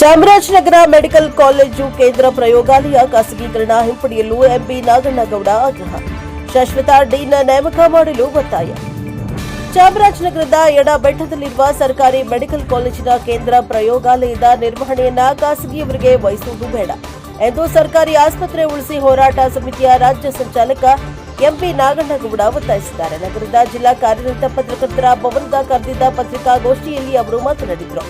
Chamarajanagar medical college ಕೇಂದ್ರ ಪ್ರಯೋಗಾಲಯ ಖಾಸಗೀಕರಣ ಹಿಂಪಡೆಯಲು ಎಂಪಿ ನಾಗಣ್ಣಗೌಡ ಆಗ್ರಹ. ಶಾಶ್ವತ ಡೀನ್ ನೇಮಕ ಮಾಡಲು ಒತ್ತಾಯ. ಚಾಮರಾಜನಗರದ ಎಡಬೆಟ್ಟದಲ್ಲಿರುವ ಸರ್ಕಾರಿ ಮೆಡಿಕಲ್ ಕಾಲೇಜಿನ ಕೇಂದ್ರ ಪ್ರಯೋಗಾಲಯದ ನಿರ್ವಹಣೆಯನ್ನ ಖಾಸಗಿಯವರಿಗೆ ವಹಿಸುವುದು ಬೇಡ ಎಂದು ಸರ್ಕಾರಿ ಆಸ್ಪತ್ರೆ ಉಳಿಸಿ ಹೋರಾಟ ಸಮಿತಿಯ ರಾಜ್ಯ ಸಂಚಾಲಕ ಎಂಪಿ ನಾಗಣ್ಣಗೌಡ ಒತ್ತಾಯಿಸಿದ್ದಾರೆ. ನಗರದ ಜಿಲ್ಲಾ ಕಾರ್ಯನಿರತ ಪತ್ರಕರ್ತರ ಭವನದ ಕರೆದಿದ್ದ ಪತ್ರಿಕಾಗೋಷ್ಠಿಯಲ್ಲಿ ಅವರು ಮಾತನಾಡಿದರು.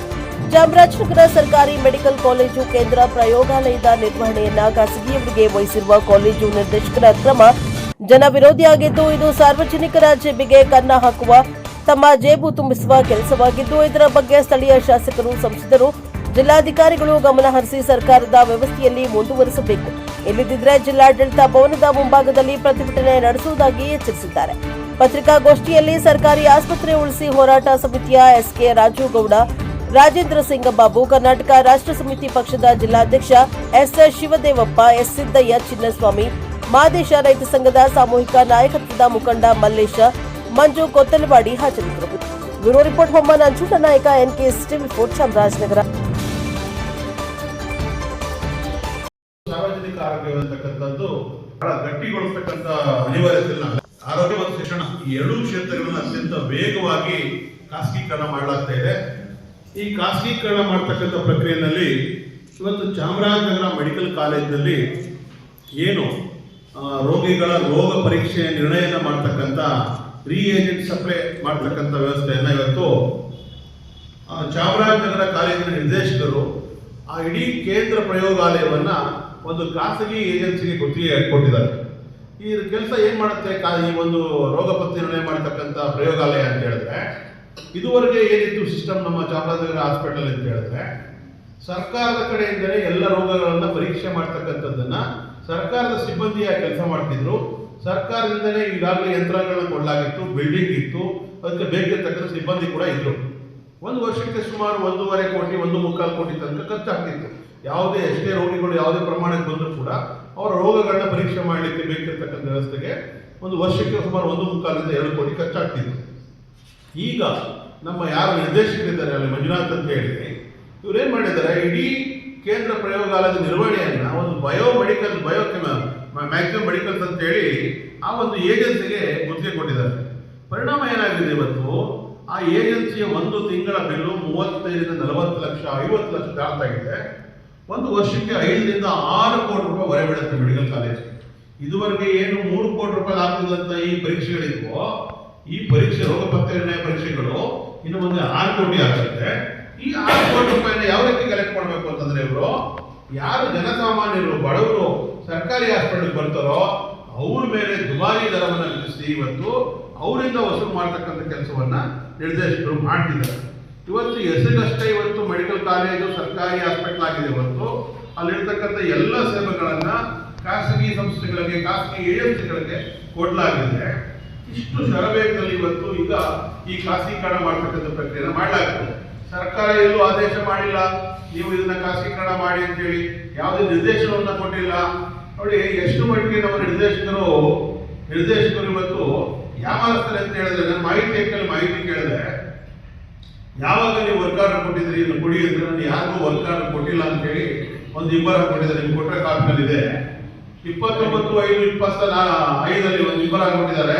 ಚಾಮರಾಜನಗರ ಸರ್ಕಾರಿ ಮೆಡಿಕಲ್ ಕಾಲೇಜು ಕೇಂದ್ರ ಪ್ರಯೋಗಾಲಯದ ನಿರ್ವಹಣೆಯನ್ನ ಖಾಸಗಿಯವರಿಗೆ ವಹಿಸಿರುವ ಕಾಲೇಜು ನಿರ್ದೇಶಕರ ಕ್ರಮ ಜನವಿರೋಧಿಯಾಗಿದ್ದು, ಇದು ಸಾರ್ವಜನಿಕರ ಜೇಬಿಗೆ ಕನ್ನ ಹಾಕುವ, ತಮ್ಮ ಜೇಬು ತುಂಬಿಸುವ ಕೆಲಸವಾಗಿದ್ದು, ಇದರ ಬಗ್ಗೆ ಸ್ಥಳೀಯ ಶಾಸಕರು, ಸಂಸದರು, ಜಿಲ್ಲಾಧಿಕಾರಿಗಳು ಗಮನ ಹರಿಸಿ ಸರ್ಕಾರದ ವ್ಯವಸ್ಥೆಯಲ್ಲಿ ಮುಂದುವರಿಸಬೇಕು. ಇಲ್ಲದಿದ್ದರೆ ಜಿಲ್ಲಾಡಳಿತ ಭವನದ ಮುಂಭಾಗದಲ್ಲಿ ಪ್ರತಿಭಟನೆ ನಡೆಸುವುದಾಗಿ ಎಚ್ಚರಿಸಿದ್ದಾರೆ. ಪತ್ರಿಕಾಗೋಷ್ಠಿಯಲ್ಲಿ ಸರ್ಕಾರಿ ಆಸ್ಪತ್ರೆ ಉಳಿಸಿ ಹೋರಾಟ ಸಮಿತಿಯ ಎಸ್ಕೆ ರಾಜುಗೌಡ, ರಾಜೇಂದ್ರ ಸಿಂಗ್ ಬಾಬು, ಕರ್ನಾಟಕ ರಾಷ್ಟ್ರ ಸಮಿತಿ ಪಕ್ಷದ ಜಿಲ್ಲಾಧ್ಯಕ್ಷ ಎಸ್ ಶಿವದೇವಪ್ಪ, ಎಸ್ ಸಿದ್ದಯ್ಯ, ಚಿನ್ನಸ್ವಾಮಿ, ಮಾದೇಶ ರೈತ ಸಂಘದ ಸಾಮೂಹಿಕ ನಾಯಕತ್ವದ ಮುಖಂಡ ಮಲ್ಲೇಶ, ಮಂಜು ಕೊತ್ತಲವಾಡಿ ಹಾಜರಿದ್ದರು. ಬ್ಯೂರೋ ರಿಪೋರ್ಟ್ ಹೊಮ್ಮ ನಂಜುಂಡ ನಾಯಕ ಎನ್ಕೆಎಸ್ ಟಿವಿ 4 ಚಾಮರಾಜನಗರ. ಸಾರ್ವಜನಿಕ ಆರೋಗ್ಯ ಅಂತಕ್ಕಂಥದ್ದು ಬಹಳ ಗಟ್ಟಿಗೊಳಿಸತಕ್ಕಂಥ ಅನಿವಾರ್ಯತೆ ಇಲ್ಲ. ಆರೋಗ್ಯ ಮತ್ತು ಶಿಕ್ಷಣ ಈ ಎರಡೂ ಕ್ಷೇತ್ರಗಳನ್ನು ಅತ್ಯಂತ ವೇಗವಾಗಿ ಖಾಸಗೀಕರಣ ಮಾಡಲಾಗ್ತಾ ಇದೆ. ಈ ಖಾಸಗೀಕರಣ ಮಾಡತಕ್ಕಂಥ ಪ್ರಕ್ರಿಯೆಯಲ್ಲಿ ಇವತ್ತು ಚಾಮರಾಜನಗರ ಮೆಡಿಕಲ್ ಕಾಲೇಜಿನಲ್ಲಿ ಏನು ರೋಗಿಗಳ ರೋಗ ಪರೀಕ್ಷೆ ನಿರ್ಣಯನ ಮಾಡ್ತಕ್ಕಂಥ ರಿಏಜೆಂಟ್ ಸಪ್ಲೈ ಮಾಡ್ತಕ್ಕಂಥ ವ್ಯವಸ್ಥೆಯನ್ನು ಇವತ್ತು ಚಾಮರಾಜನಗರ ಕಾಲೇಜಿನ ನಿರ್ದೇಶಕರು ಆ ಇಡೀ ಕೇಂದ್ರ ಪ್ರಯೋಗಾಲಯವನ್ನ ಒಂದು ಖಾಸಗಿ ಏಜೆನ್ಸಿಗೆ ಗುತ್ತಿಗೆ ಕೊಟ್ಟಿದ್ದಾರೆ. ಈ ಕೆಲಸ ಏನ್ ಮಾಡುತ್ತೆ, ಈ ಒಂದು ರೋಗ ಪತ್ತೆ ನಿರ್ಣಯ ಮಾಡತಕ್ಕಂಥ ಪ್ರಯೋಗಾಲಯ ಅಂತ ಹೇಳಿದ್ರೆ, ಇದುವರೆಗೆ ಏನಿತ್ತು ಸಿಸ್ಟಮ್ ನಮ್ಮ ಚಾಮರಾಜನಗರ ಹಾಸ್ಪಿಟಲ್ ಅಂತ ಹೇಳಿದ್ರೆ, ಸರ್ಕಾರದ ಕಡೆಯಿಂದಲೇ ಎಲ್ಲ ರೋಗಗಳನ್ನ ಪರೀಕ್ಷೆ ಮಾಡ್ತಕ್ಕಂಥದ್ದನ್ನ ಸರ್ಕಾರದ ಸಿಬ್ಬಂದಿಯ ಕೆಲಸ ಮಾಡ್ತಿದ್ರು. ಸರ್ಕಾರದಿಂದಲೇ ಈಗಾಗಲೇ ಯಂತ್ರಗಳನ್ನ ಕೊಡಲಾಗಿತ್ತು, ಬಿಲ್ಡಿಂಗ್ ಇತ್ತು, ಅದಕ್ಕೆ ಬೇಕಿರ್ತಕ್ಕಂಥ ಸಿಬ್ಬಂದಿ ಕೂಡ ಇದ್ರು. ಒಂದು ವರ್ಷಕ್ಕೆ ಸುಮಾರು 1.5 ಕೋಟಿ 1.25 ಕೋಟಿ ತನಕ ಖರ್ಚಾಗ್ತಿತ್ತು. ಯಾವುದೇ ಎಷ್ಟೇ ರೋಗಿಗಳು ಯಾವುದೇ ಪ್ರಮಾಣಕ್ಕೆ ಬಂದರೂ ಕೂಡ ಅವರ ರೋಗಗಳನ್ನ ಪರೀಕ್ಷೆ ಮಾಡಲಿಕ್ಕೆ ಬೇಕಿರ್ತಕ್ಕಂಥ ವ್ಯವಸ್ಥೆಗೆ ಒಂದು ವರ್ಷಕ್ಕೆ ಸುಮಾರು 1.25 ರಿಂದ 2 ಕೋಟಿ ಖರ್ಚಾಗ್ತಿತ್ತು. ಈಗ ನಮ್ಮ ಯಾರು ನಿರ್ದೇಶಕರಿದ್ದಾರೆ ಅಲ್ಲಿ ಮಂಜುನಾಥ್ ಅಂತ ಹೇಳಿ, ಇವ್ರೇನ್ ಮಾಡಿದ್ದಾರೆ, ಇಡೀ ಕೇಂದ್ರ ಪ್ರಯೋಗಾಲಯದ ನಿರ್ವಹಣೆಯನ್ನ ಒಂದು ಮ್ಯಾಕ್ಸಿಮಮ್ ಮೆಡಿಕಲ್ಸ್ ಅಂತ ಹೇಳಿ ಆ ಒಂದು ಏಜೆನ್ಸಿಗೆ ಗುತ್ತಿಗೆ ಕೊಟ್ಟಿದ್ದಾರೆ. ಪರಿಣಾಮ ಏನಾಗಿದೆ, ಇವತ್ತು ಆ ಏಜೆನ್ಸಿಯ ಒಂದು ತಿಂಗಳ ಬಿಲ್ಲು 35 ರಿಂದ 40 ಲಕ್ಷ 50 ಲಕ್ಷ ದಾಟಾಗಿದೆ. ಒಂದು ವರ್ಷಕ್ಕೆ 5 ರಿಂದ 6 ಕೋಟಿ ರೂಪಾಯಿ ಹೊರೆ ಬೀಳುತ್ತೆ ಮೆಡಿಕಲ್ ಕಾಲೇಜ್. ಇದುವರೆಗೆ ಏನು 3 ಕೋಟಿ ರೂಪಾಯಿ ಆಗ್ತಿದ್ದಂತ ಈ ಪರೀಕ್ಷೆಗಳಿದ್ವೋ, ಈ ಪರೀಕ್ಷೆ ರೋಗ ಪತ್ತೆ ನಿರ್ಣಯ ಪರೀಕ್ಷೆಗಳು ಇನ್ನು ಮುಂದೆ 6 ಕೋಟಿ ಆಗುತ್ತೆ. ಈ 6 ಕೋಟಿ ರೂಪಾಯಿನ ಯಾವ ರೀತಿ ಕಲೆಕ್ಟ್ ಮಾಡಬೇಕು ಅಂತಂದ್ರೆ, ಇವರು ಯಾರು ಜನಸಾಮಾನ್ಯರು ಬಡವರು ಸರ್ಕಾರಿ ಹಾಸ್ಪಿಟಲ್ ಬರ್ತಾರೋ ಅವ್ರ ಮೇಲೆ ದುಬಾರಿ ದರವನ್ನು ವಿಧಿಸಿ ಇವತ್ತು ಅವರಿಂದ ವಸೂಲು ಮಾಡ್ತಕ್ಕಂಥ ಕೆಲಸವನ್ನ ನಿರ್ದೇಶಕರು ಮಾಡ್ತಿದ್ದಾರೆ. ಇವತ್ತು ಹೆಸರಿಗಷ್ಟೇ ಇವತ್ತು ಮೆಡಿಕಲ್ ಕಾಲೇಜು ಸರ್ಕಾರಿ ಹಾಸ್ಪಿಟಲ್ ಆಗಿದೆ. ಇವತ್ತು ಅಲ್ಲಿರ್ತಕ್ಕಂಥ ಎಲ್ಲ ಸೇವೆಗಳನ್ನ ಖಾಸಗಿ ಸಂಸ್ಥೆಗಳಿಗೆ, ಖಾಸಗಿ ಏಜೆನ್ಸಿಗಳಿಗೆ ಕೊಡಲಾಗಿದೆ. ಇಷ್ಟು ಶರವೇಗದಲ್ಲಿ ಇವತ್ತು ಈಗ ಈ ಖಾಸಗೀಕರಣ ಮಾಡ್ತಕ್ಕಂಥ ಪ್ರಕ್ರಿಯೆ ಮಾಡಲಾಗ್ತದೆ. ಸರ್ಕಾರ ಎಲ್ಲೂ ಆದೇಶ ಮಾಡಿಲ್ಲ, ನೀವು ಇದನ್ನ ಖಾಸಗೀಕರಣ ಮಾಡಿ ಅಂತೇಳಿ ಯಾವುದೇ ನಿರ್ದೇಶನವನ್ನ ಕೊಟ್ಟಿಲ್ಲ. ನೋಡಿ ಎಷ್ಟು ಮಟ್ಟಿಗೆ ನಮ್ಮ ನಿರ್ದೇಶಕರು ಇವತ್ತು ಯಾಮಾರಿಸ್ತಾರೆ ಅಂತ ಹೇಳಿದ್ರೆ, ನನ್ನ ಮಾಹಿತಿ ಕೇಳಿದೆ, ಯಾವಾಗ ನೀವು ವರ್ಕ್ ಆರ್ಡರ್ ಕೊಟ್ಟಿದ್ರಿ ಇದನ್ನು ಕೊಡಿ ಅಂದ್ರೆ, ನಾನು ಯಾರಿಗೂ ವರ್ಕ್ ಆರ್ಡರ್ ಕೊಟ್ಟಿಲ್ಲ ಅಂತ ಹೇಳಿ ಒಂದು ಇಬ್ಬರ ಕೊಟ್ಟಿದ್ದಾರೆ. ನಿಮ್ಗೆ ಕೊಟ್ಟರೆ ಕಾಪಿನಲ್ಲಿದೆ. 29/5/2025 ಒಂದು ಇಬ್ಬರ ಕೊಟ್ಟಿದ್ದಾರೆ,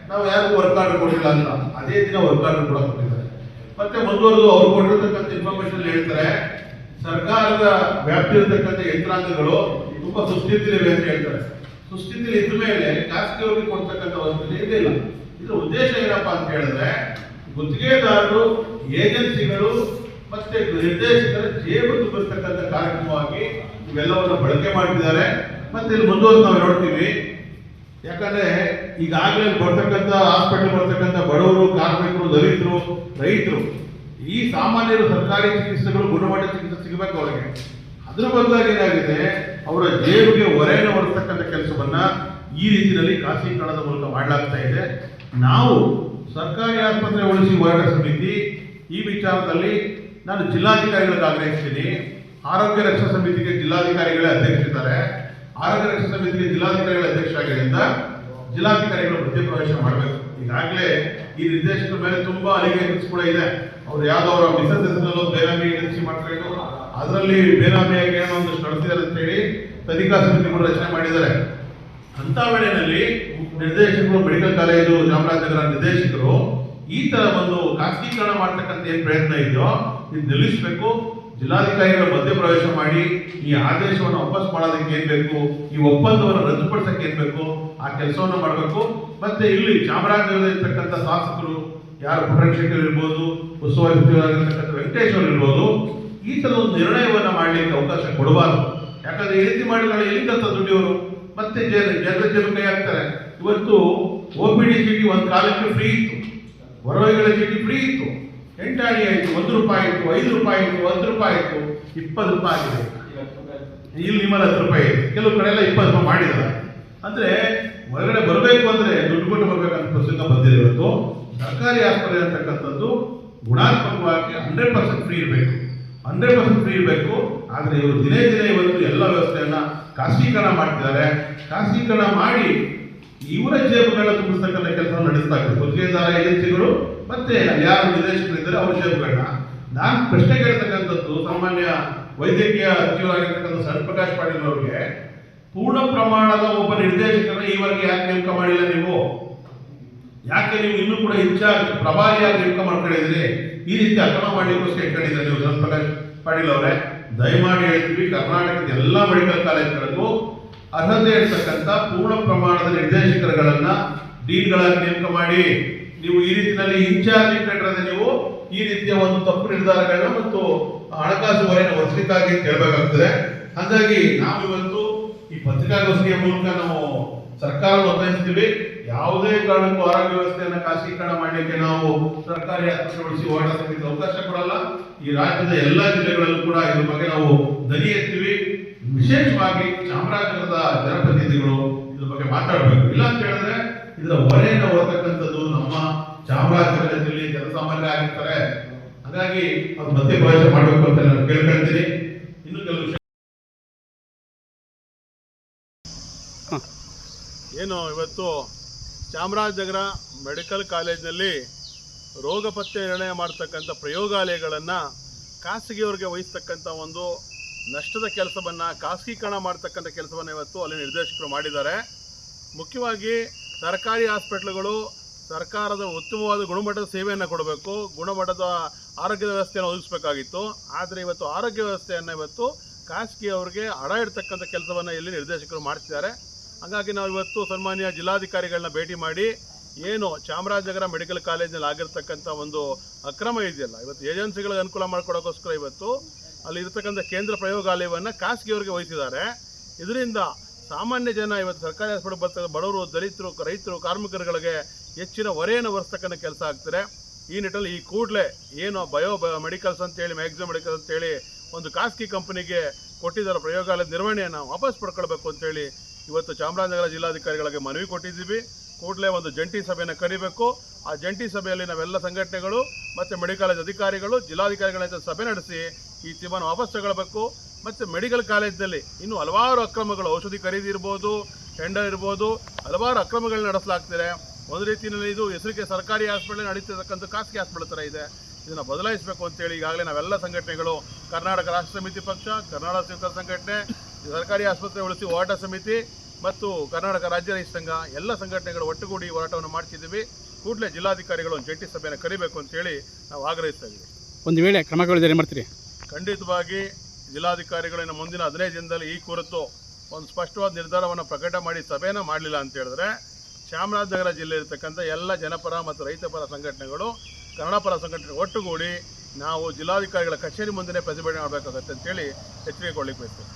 ನಾವು ಯಾರಿಗೂ ವರ್ಕ್ ಆರ್ಡರ್ ಕೊಟ್ಟಿಲ್ಲ ಅಂತ. ಅದೇ ದಿನ ವರ್ಕ್ ಆರ್ಡರ್ ಕೂಡ ಕೊಟ್ಟಿದ್ದಾರೆ. ಮತ್ತೆ ಮುಂದುವರೆದು ಅವ್ರು ಕೊಟ್ಟಿರ್ತಕ್ಕಂಥ ಇನ್ಫಾರ್ಮೇಶನ್ ಹೇಳ್ತಾರೆ, ಸರ್ಕಾರದ ವ್ಯಾಪ್ತಿ ಇರತಕ್ಕಂಥ ಯಂತ್ರಾಂಗಗಳು ತುಂಬಾ ಸುಸ್ಥಿತಿಲಿವೆ ಅಂತ ಹೇಳ್ತಾರೆ. ಸುಸ್ಥಿತಿಲಿ ಇದ್ದ ಮೇಲೆ ಖಾಸಗಿಯವರಿಗೆ ಕೊಡ್ತಕ್ಕಂಥ ವಸ್ತುತೆ ಇದಿಲ್ಲ. ಇದ್ರ ಉದ್ದೇಶ ಏನಪ್ಪಾ ಅಂತ ಹೇಳಿದ್ರೆ, ಗುತ್ತಿಗೆದಾರರು, ಏಜೆನ್ಸಿಗಳು ಮತ್ತೆ ನಿರ್ದೇಶಕರ ಜೇಬು ತುಂಬಿರ್ತಕ್ಕಂಥ ಕಾರ್ಯಕ್ರಮವಾಗಿ ಇವೆಲ್ಲವನ್ನು ಬಳಕೆ ಮಾಡ್ತಿದ್ದಾರೆ. ಮತ್ತೆ ಇಲ್ಲಿ ಮುಂದುವರೆದು ನಾವು ನೋಡ್ತೀವಿ, ಯಾಕಂದ್ರೆ ಈಗಾಗಲೇ ಬರ್ತಕ್ಕಂಥ ಹಾಸ್ಪಿಟಲ್ ಬರ್ತಕ್ಕಂಥ ಬಡವರು, ಕಾರ್ಮಿಕರು, ದಲಿತರು, ರೈತರು, ಈ ಸಾಮಾನ್ಯರು ಸರ್ಕಾರಿ ಚಿಕಿತ್ಸೆಗಳು ಗುಣಮಟ್ಟ ಚಿಕಿತ್ಸೆ ಸಿಗಬೇಕು ಅವರಿಗೆ. ಅದ್ರ ಬದಲಾಗಿ ಏನಾಗಿದೆ, ಅವರ ಜೇಬಿಗೆ ಹೊರೆಯನ್ನು ಹೊರತಕ್ಕಂಥ ಕೆಲಸವನ್ನ ಈ ರೀತಿಯಲ್ಲಿ ಖಾಸಗೀಕರಣದ ಮೂಲಕ ಮಾಡಲಾಗ್ತಾ ಇದೆ. ನಾವು ಸರ್ಕಾರಿ ಆಸ್ಪತ್ರೆ ಉಳಿಸಿ ಹೋರಾಟ ಸಮಿತಿ ಈ ವಿಚಾರದಲ್ಲಿ ನಾನು ಜಿಲ್ಲಾಧಿಕಾರಿಗಳಿಗೆ ಆಗ್ರಹಿಸ್ತೀನಿ. ಆರೋಗ್ಯ ರಕ್ಷಣಾ ಸಮಿತಿಗೆ ಜಿಲ್ಲಾಧಿಕಾರಿಗಳೇ ಅಧ್ಯಕ್ಷರಿದ್ದಾರೆ. ಆರೋಗ್ಯ ರಕ್ಷಣಾ ಸಮಿತಿಗೆ ಜಿಲ್ಲಾಧಿಕಾರಿಗಳ ಅಧ್ಯಕ್ಷರಾಗಿದ್ದರಿಂದ ಜಿಲ್ಲಾಧಿಕಾರಿಗಳು ಮಧ್ಯಪ್ರವೇಶ ಮಾಡಬೇಕು. ಈಗಾಗಲೇ ಈ ನಿರ್ದೇಶಕರ ಮೇಲೆ ತುಂಬಾ ಅಲಿಗೇಷನ್ಸ್ ಕೂಡ ಇದೆ. ಅವ್ರು ಯಾವ್ದೋ ಅವರ ಮಿಸಸ್ ಹೆಸರಲ್ಲಿ ಬೇನಾಮಿ ಏಜೆನ್ಸಿ ಮಾಡ್ಕೊಂಡು ಅದರಲ್ಲಿ ಬೇನಾಮಿಯಾಗಿ ಏನೋ ಒಂದಷ್ಟು ನಡೆಸಿದ್ದಾರೆ ಅಂತ ಹೇಳಿ ತನಿಖಾ ಸಮಿತಿ ಕೂಡ ರಚನೆ ಮಾಡಿದ್ದಾರೆ. ಅಂತ ವೇಳೆಯಲ್ಲಿ ನಿರ್ದೇಶಕರು, ಮೆಡಿಕಲ್ ಕಾಲೇಜು ಚಾಮರಾಜನಗರ ನಿರ್ದೇಶಕರು ಈ ತರ ಒಂದು ಖಾಸಗೀಕರಣ ಮಾಡ್ತಕ್ಕಂಥ ಏನ್ ಪ್ರಯತ್ನ ಇದೆಯೋ ಇದು ನಿಲ್ಲಿಸಬೇಕು. ಜಿಲ್ಲಾಧಿಕಾರಿಗಳ ಮಧ್ಯಪ್ರವೇಶ ಮಾಡಿ ಈ ಆದೇಶವನ್ನು ವಾಪಸ್ ಮಾಡೋದಕ್ಕೆ ಏನ್ ಬೇಕು, ಈ ಒಪ್ಪಂದವನ್ನು ರದ್ದುಪಡಿಸಕ್ಕೆ ಏನ್ ಬೇಕು ಆ ಕೆಲಸವನ್ನು ಮಾಡಬೇಕು. ಮತ್ತೆ ಇಲ್ಲಿ ಚಾಮರಾಜನಗರದಲ್ಲಿರ್ತಕ್ಕಂಥ ಶಾಸಕರು ಯಾರು ಪುಟ್ಟರಂಗಶೆಟ್ಟಿ ಇರ್ಬೋದು, ಉಸ್ತುವಾರಿ ಸಚಿವರಾಗಿರ್ತಕ್ಕಂಥ ವೆಂಕಟೇಶ್ ಅವರು ಇರ್ಬೋದು, ಈ ತರ ಒಂದು ನಿರ್ಣಯವನ್ನ ಮಾಡ್ಲಿಕ್ಕೆ ಅವಕಾಶ ಕೊಡಬಾರದು. ಯಾಕಂದ್ರೆ ಈ ರೀತಿ ಮಾಡಿದ್ರೆ ಎಲ್ಲಿಂದ ದುಡ್ಡಿಯವರು ಮತ್ತೆ ಜನರ ಕೈ ಹಾಕ್ತಾರೆ. ಇವತ್ತು OPD ಚೀಟಿ ಒಂದು ಕಾಲಕ್ಕೆ ಫ್ರೀ ಇತ್ತು, ಹೊರವೈಗಳ ಚೀಟಿ ಫ್ರೀ ಇತ್ತು, 8 ಆಣಿ ಆಯಿತು, 1 ರೂಪಾಯಿ ಇತ್ತು, 5 ರೂಪಾಯಿ ಇತ್ತು, 10 ರೂಪಾಯಿ ಇತ್ತು, 20 ರೂಪಾಯಿ ಆಗಿದೆ. ಇಲ್ಲಿ ನಿಮ್ಮಲ್ಲಿ 10 ರೂಪಾಯಿ ಇದೆ, ಕೆಲವು ಕಡೆ ಎಲ್ಲ 20 ರೂಪಾಯಿ ಮಾಡಿದ್ದಾರೆ. ಅಂದ್ರೆ ಹೊರಗಡೆ ಬರಬೇಕು ಅಂದ್ರೆ ದುಡ್ಡು ಕೊಟ್ಟು ಬರ್ಬೇಕಂತ ಪ್ರಸಂಗ ಬಂದಿದೆ. ಇವತ್ತು ಸರ್ಕಾರಿ ಆಸ್ಪತ್ರೆ ಅಂತಕ್ಕಂಥದ್ದು ಗುಣಾತ್ಮಕವಾಗಿ 100% ಫ್ರೀ ಇರಬೇಕು, 100% ಫ್ರೀ ಇರಬೇಕು. ಆದರೆ ಇವರು ದಿನೇ ಇವತ್ತು ಎಲ್ಲ ವ್ಯವಸ್ಥೆಯನ್ನ ಖಾಸಗೀಕರಣ ಮಾಡ್ತಿದ್ದಾರೆ. ಖಾಸಗೀಕರಣ ಮಾಡಿ ಇವರ ಜೇಬುಗಳನ್ನ ತುಂಬಿಸ್ತಕ್ಕಂಥ ಕೆಲಸ ನಡೆಸ್ತಾ ಇದ್ದಾರೆ ಗುತ್ತಿಗೆದಾರ ಏಜೆನ್ಸಿಗಳು, ಮತ್ತೆ ಯಾರು ನಿರ್ದೇಶಕರಿದ್ದಾರೆ ಅವರ ಜೇಬುಗಳನ್ನ. ನಾನು ಪ್ರಶ್ನೆ ಕೇಳ್ತಕ್ಕಂಥದ್ದು ಸಾಮಾನ್ಯ ವೈದ್ಯಕೀಯ ಸಚಿವರಾಗಿರ್ತಕ್ಕಂಥ ಸರ್ ಪ್ರಕಾಶ್ ಪಾಟೀಲ್ ಅವರಿಗೆ, ಪೂರ್ಣ ಪ್ರಮಾಣದ ಒಬ್ಬ ನಿರ್ದೇಶಕರನ್ನ ಈವರೆಗೆ ಯಾಕೆ ನೇಮಕ ಮಾಡಿಲ್ಲ ನೀವು? ಯಾಕೆ ನೀವು ಇನ್ನೂ ಕೂಡ ಇನ್ಚಾರ್ಜ್ ಪ್ರಭಾರಿಯಾಗಿ ನೇಮಕ ಮಾಡ್ಕೊಂಡಿದ್ದೀರಿ? ಈ ರೀತಿ ಅಕ್ರಮ ಮಾಡಲಿಕ್ಕೋಸ್ಕರ ಇಟ್ಕೊಂಡಿದ್ದಾರೆ ನೀವು ಸರ್ ಪ್ರಕಾಶ್ ಪಾಟೀಲ್ ಅವರೇ. ದಯಮಾಡಿ ಹೇಳ್ತೀವಿ, ಕರ್ನಾಟಕದ ಎಲ್ಲ ಮೆಡಿಕಲ್ ಕಾಲೇಜುಗಳಿಗೂ ಅರ್ಹತೆ ಇರ್ತಕ್ಕಂಥ ಪೂರ್ಣ ಪ್ರಮಾಣದ ನಿರ್ದೇಶಕರುಗಳನ್ನ ಡೀನ್ಗಳಾಗಿ ನೇಮಕ ಮಾಡಿ. ನೀವು ಈ ರೀತಿಯಲ್ಲಿ ಇನ್ಚಾರ್ಜ್ ಇಟ್ಕೊಂಡ್ರೆ ನೀವು ಈ ರೀತಿಯ ಒಂದು ತಪ್ಪು ನಿರ್ಧಾರಗಳನ್ನ ಮತ್ತು ಹಣಕಾಸು ಹೊರೆಯನ್ನು ಹೊರಿಸಲಿಕ್ಕಾಗಿ ಕೇಳಬೇಕಾಗ್ತದೆ. ಹಾಗಾಗಿ ನಾವು ಇವತ್ತು ಈ ಪತ್ರಿಕಾಗೋಷ್ಠಿಯ ಮೂಲಕ ನಾವು ಸರ್ಕಾರವನ್ನು ಒತ್ತಾಯಿಸ್ತೀವಿ. ಯಾವುದೇ ಕಾರಣಕ್ಕೂ ಆರೋಗ್ಯ ವ್ಯವಸ್ಥೆಯನ್ನು ಖಾಸಗೀಕರಣ ಮಾಡಲಿಕ್ಕೆ ನಾವು ಸರ್ಕಾರಿ ಆಸ್ಪತ್ರೆ ಉಳಿಸಿ ಹೋರಾಟ ಸಮಿತಿ ಅವಕಾಶ ಕೊಡಲ್ಲ. ಈ ರಾಜ್ಯದ ಎಲ್ಲ ಜಿಲ್ಲೆಗಳಲ್ಲೂ ಕೂಡ ಇದ್ರ ಬಗ್ಗೆ ನಾವು ಧ್ವನಿ ಎತ್ತೀವಿ. ವಿಶೇಷವಾಗಿ ಚಾಮರಾಜನಗರದ ಜನಪ್ರತಿನಿಧಿಗಳು ಇದ್ರ ಬಗ್ಗೆ ಮಾತಾಡಬೇಕು. ಇಲ್ಲ ಅಂತ ಹೇಳಿದ್ರೆ ಇದರ ಹೊರೆಯನ್ನು ಹೊರತಕ್ಕಂಥದ್ದು ನಮ್ಮ ಚಾಮರಾಜನಗರ ಜಿಲ್ಲೆ ಜನಸಾಮಾನ್ಯರಾಗಿರ್ತಾರೆ. ಹಾಗಾಗಿ ಅದು ಮಧ್ಯಪ್ರವೇಶ ಮಾಡಬೇಕು ಅಂತ ನಾನು ಕೇಳ್ಕೊಳ್ತೀನಿ. ಇನ್ನು ಕೆಲವು ಏನು ಇವತ್ತು ಚಾಮರಾಜನಗರ ಮೆಡಿಕಲ್ ಕಾಲೇಜಿನಲ್ಲಿ ರೋಗ ಪತ್ತೆ ನಿರ್ಣಯ ಮಾಡ್ತಕ್ಕಂಥ ಪ್ರಯೋಗಾಲಯಗಳನ್ನು ಖಾಸಗಿಯವರಿಗೆ ವಹಿಸ್ತಕ್ಕಂಥ ಒಂದು ನಷ್ಟದ ಕೆಲಸವನ್ನು, ಖಾಸಗೀಕರಣ ಮಾಡ್ತಕ್ಕಂಥ ಕೆಲಸವನ್ನು ಇವತ್ತು ಅಲ್ಲಿ ನಿರ್ದೇಶಕರು ಮಾಡಿದ್ದಾರೆ. ಮುಖ್ಯವಾಗಿ ಸರ್ಕಾರಿ ಹಾಸ್ಪಿಟ್ಲ್ಗಳು ಸರ್ಕಾರದ ಉತ್ತಮವಾದ ಗುಣಮಟ್ಟದ ಸೇವೆಯನ್ನು ಕೊಡಬೇಕು, ಗುಣಮಟ್ಟದ ಆರೋಗ್ಯದ ವ್ಯವಸ್ಥೆಯನ್ನು ಒದಗಿಸಬೇಕಾಗಿತ್ತು. ಆದರೆ ಇವತ್ತು ಆರೋಗ್ಯ ವ್ಯವಸ್ಥೆಯನ್ನು ಇವತ್ತು ಖಾಸಗಿಯವರಿಗೆ ಅಡ ಇಡ್ತಕ್ಕಂಥ ಕೆಲಸವನ್ನು ಇಲ್ಲಿ ನಿರ್ದೇಶಕರು ಮಾಡ್ತಿದ್ದಾರೆ. ಹಾಗಾಗಿ ನಾವು ಇವತ್ತು ಸನ್ಮಾನ್ಯ ಜಿಲ್ಲಾಧಿಕಾರಿಗಳನ್ನ ಭೇಟಿ ಮಾಡಿ ಏನು ಚಾಮರಾಜನಗರ ಮೆಡಿಕಲ್ ಕಾಲೇಜಿನಲ್ಲಿ ಆಗಿರ್ತಕ್ಕಂಥ ಒಂದು ಅಕ್ರಮ ಇದೆಯಲ್ಲ, ಇವತ್ತು ಏಜೆನ್ಸಿಗಳಿಗೆ ಅನುಕೂಲ ಮಾಡಿಕೊಡೋಕ್ಕೋಸ್ಕರ ಇವತ್ತು ಅಲ್ಲಿ ಇರತಕ್ಕಂಥ ಕೇಂದ್ರ ಪ್ರಯೋಗಾಲಯವನ್ನು ಖಾಸಗಿಯವರಿಗೆ ವಹಿಸಿದ್ದಾರೆ. ಇದರಿಂದ ಸಾಮಾನ್ಯ ಜನ ಇವತ್ತು ಸರ್ಕಾರಿ ಹಾಸ್ಪಿಟಲ್ ಬರ್ತಕ್ಕಂಥ ಬಡವರು, ದಲಿತರು, ರೈತರು, ಕಾರ್ಮಿಕರುಗಳಿಗೆ ಹೆಚ್ಚಿನ ಹೊರೆಯನ್ನು ಹೊರಿಸ್ತಕ್ಕಂಥ ಕೆಲಸ ಆಗ್ತಾರೆ. ಈ ನಿಟ್ಟಲ್ಲಿ ಈ ಕೂಡಲೇ ಏನು ಮೆಡಿಕಲ್ಸ್ ಅಂತೇಳಿ, ಮ್ಯಾಕ್ಸಿಮಮ್ ಮೆಡಿಕಲ್ಸ್ ಅಂತೇಳಿ ಒಂದು ಖಾಸಗಿ ಕಂಪನಿಗೆ ಕೊಟ್ಟಿದ್ದಾರೆ ಪ್ರಯೋಗಾಲಯದ ನಿರ್ವಹಣೆಯನ್ನು ವಾಪಸ್ ಪಡ್ಕೊಳ್ಬೇಕು ಅಂತೇಳಿ ಇವತ್ತು ಚಾಮರಾಜನಗರ ಜಿಲ್ಲಾಧಿಕಾರಿಗಳಿಗೆ ಮನವಿ ಕೊಟ್ಟಿದ್ದೀವಿ. ಕೂಡಲೇ ಒಂದು ಜಂಟಿ ಸಭೆಯನ್ನು ಕರಿಬೇಕು. ಆ ಜಂಟಿ ಸಭೆಯಲ್ಲಿ ನಾವೆಲ್ಲ ಸಂಘಟನೆಗಳು ಮತ್ತು ಮೆಡಿಕಲ್ ಕಾಲೇಜ್ ಅಧಿಕಾರಿಗಳು, ಜಿಲ್ಲಾಧಿಕಾರಿಗಳ ಜೊತೆ ಸಭೆ ನಡೆಸಿ ಈ ತೀರ್ಮಾನ ವಾಪಸ್ ತಗೊಳ್ಬೇಕು. ಮತ್ತು ಮೆಡಿಕಲ್ ಕಾಲೇಜಿನಲ್ಲಿ ಇನ್ನೂ ಹಲವಾರು ಅಕ್ರಮಗಳು, ಔಷಧಿ ಖರೀದಿ ಇರ್ಬೋದು, ಟೆಂಡರ್ ಇರ್ಬೋದು, ಹಲವಾರು ಅಕ್ರಮಗಳನ್ನ ನಡೆಸಲಾಗ್ತಿದೆ. ಒಂದು ರೀತಿಯಲ್ಲಿ ಇದು ಹೆಸರಿಗೆ ಸರ್ಕಾರಿ ಹಾಸ್ಪಿಟಲ್ ನಡೀತಿರ್ತಕ್ಕಂಥ ಖಾಸಗಿ ಹಾಸ್ಪಿಟಲ್ ಥರ ಇದೆ. ಇದನ್ನು ಬದಲಾಯಿಸಬೇಕು ಅಂತೇಳಿ ಈಗಾಗಲೇ ನಾವೆಲ್ಲ ಸಂಘಟನೆಗಳು, ಕರ್ನಾಟಕ ರಾಷ್ಟ್ರ ಸಮಿತಿ ಪಕ್ಷ, ಕರ್ನಾಟಕ ಸೇವಕರ ಸಂಘಟನೆ, ಸರ್ಕಾರಿ ಆಸ್ಪತ್ರೆ ಉಳಿಸಿ ಹೋರಾಟ ಸಮಿತಿ ಮತ್ತು ಕರ್ನಾಟಕ ರಾಜ್ಯ ರೈತ ಸಂಘ ಎಲ್ಲ ಸಂಘಟನೆಗಳು ಒಟ್ಟುಗೂಡಿ ಹೋರಾಟವನ್ನು ಮಾಡ್ತಿದ್ದೀವಿ. ಕೂಡಲೇ ಜಿಲ್ಲಾಧಿಕಾರಿಗಳು ಒಂದು ಜಂಟಿ ಸಭೆಯನ್ನು ಕರಿಬೇಕು ಅಂತೇಳಿ ನಾವು ಆಗ್ರಹಿಸ್ತಾ ಇದ್ದೀವಿ. ಒಂದು ವೇಳೆ ಕ್ರಮಗಳು ಏನು ಮಾಡ್ತೀರಿ? ಖಂಡಿತವಾಗಿ ಜಿಲ್ಲಾಧಿಕಾರಿಗಳಿನ ಮುಂದಿನ 15 ದಿನದಲ್ಲಿ ಈ ಕುರಿತು ಒಂದು ಸ್ಪಷ್ಟವಾದ ನಿರ್ಧಾರವನ್ನು ಪ್ರಕಟ ಮಾಡಿ ಸಭೆಯನ್ನು ಮಾಡಲಿಲ್ಲ ಅಂತ ಹೇಳಿದ್ರೆ ಚಾಮರಾಜನಗರ ಜಿಲ್ಲೆ ಇರತಕ್ಕಂಥ ಎಲ್ಲ ಜನಪರ ಮತ್ತು ರೈತಪರ ಸಂಘಟನೆಗಳು, ಕನ್ನಡ ಪರ ಸಂಘಟನೆಗಳು ಒಟ್ಟುಗೂಡಿ ನಾವು ಜಿಲ್ಲಾಧಿಕಾರಿಗಳ ಕಚೇರಿ ಮುಂದೆ ಪ್ರತಿಭಟನೆ ಮಾಡಬೇಕಾಗತ್ತೆ ಅಂತೇಳಿ ಎಚ್ಚರಿಕೆ ಕೊಡಲಿಕ್ಕೆ ಬಯಸ್ತೇವೆ.